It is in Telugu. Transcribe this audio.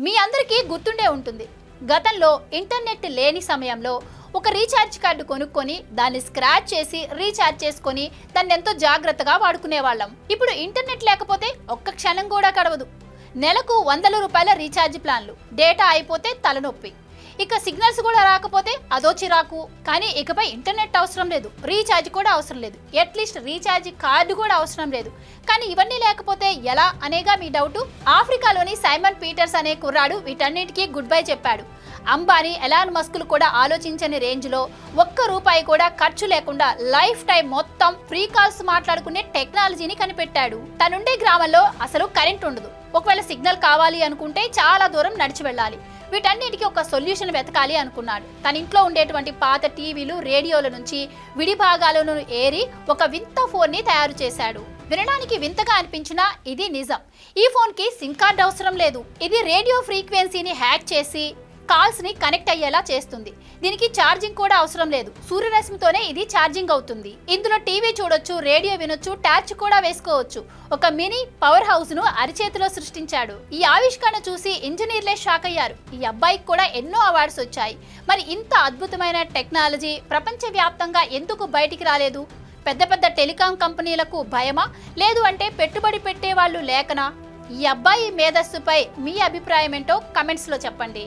మీ అందరికీ గుర్తుండే ఉంటుంది. గతంలో ఇంటర్నెట్ లేని సమయంలో ఒక రీఛార్జ్ కార్డు కొనుక్కొని దాన్ని స్క్రాచ్ చేసి రీఛార్జ్ చేసుకొని దాన్ని ఎంతో జాగ్రత్తగా వాడుకునేవాళ్ళం. ఇప్పుడు ఇంటర్నెట్ లేకపోతే ఒక్క క్షణం కూడా గడవదు. నెలకు ₹100 రీఛార్జ్ ప్లాన్లు, డేటా అయిపోతే తలనొప్పి, ఇక సిగ్నల్స్ కూడా రాకపోతే అదో చిరాకు. కానీ ఇకపై ఇంటర్నెట్ అవసరం లేదు, రీఛార్జ్ కూడా అవసరం లేదు, అట్లీస్ట్ రీఛార్జ్ కార్డు కూడా అవసరం లేదు. కానీ ఇవన్నీ లేకపోతే ఎలా అనేగా మీ డౌటు. ఆఫ్రికాలోని సైమన్ పీటర్స్ అనే కుర్రాడు వీటన్నిటికీ గుడ్ బై చెప్పాడు. అంబానీ, ఎలాన్ మస్కులు కూడా ఆలోచించని రేంజ్లో ₹1 కూడా ఖర్చు లేకుండా లైఫ్ టైం మొత్తం ఫ్రీ కాల్స్ మాట్లాడుకునే టెక్నాలజీని కనిపెట్టాడు. తనుండే గ్రామంలో అసలు కరెంట్ ఉండదు. ఒకవేళ సిగ్నల్ కావాలి అనుకుంటే చాలా దూరం నడిచి వెళ్ళాలి. వీటన్నిటికీ ఒక సొల్యూషన్ వెతకాలి అనుకున్నాడు. తన ఇంట్లో ఉండేటువంటి పాత టీవీలు, రేడియోల నుంచి విడిభాగాలను ఏరి ఒక వింత ఫోన్ని తయారు చేశాడు. వినడానికి వింతగా అనిపించినా ఇది నిజం. ఈ ఫోన్కి సిమ్ కార్డ్ అవసరం లేదు. ఇది రేడియో ఫ్రీక్వెన్సీని హ్యాక్ చేసి కాల్స్ ని కనెక్ట్ అయ్యేలా చేస్తుంది. దీనికి ఛార్జింగ్ కూడా అవసరం లేదు. సూర్యరశ్మితోనే ఇది ఛార్జింగ్ అవుతుంది. ఇందులో టీవీ చూడొచ్చు, రేడియో వినొచ్చు, టార్చ్ కూడా వేసుకోవచ్చు. ఒక మినీ పవర్ హౌస్ ను అరిచేతిలో సృష్టించాడు. ఈ ఆవిష్కరణ చూసి ఇంజనీర్లే షాక్ అయ్యారు. ఈ అబ్బాయికి కూడా ఎన్నో అవార్డ్స్ వచ్చాయి. మరి ఇంత అద్భుతమైన టెక్నాలజీ ప్రపంచవ్యాప్తంగా ఎందుకు బయటికి రాలేదు? పెద్ద పెద్ద టెలికాం కంపెనీలకు భయమా, లేదు అంటే పెట్టుబడి పెట్టే వాళ్ళు లేకనా? ఈ అబ్బాయి మేధస్సుపై మీ అభిప్రాయం ఏంటో కమెంట్స్ లో చెప్పండి.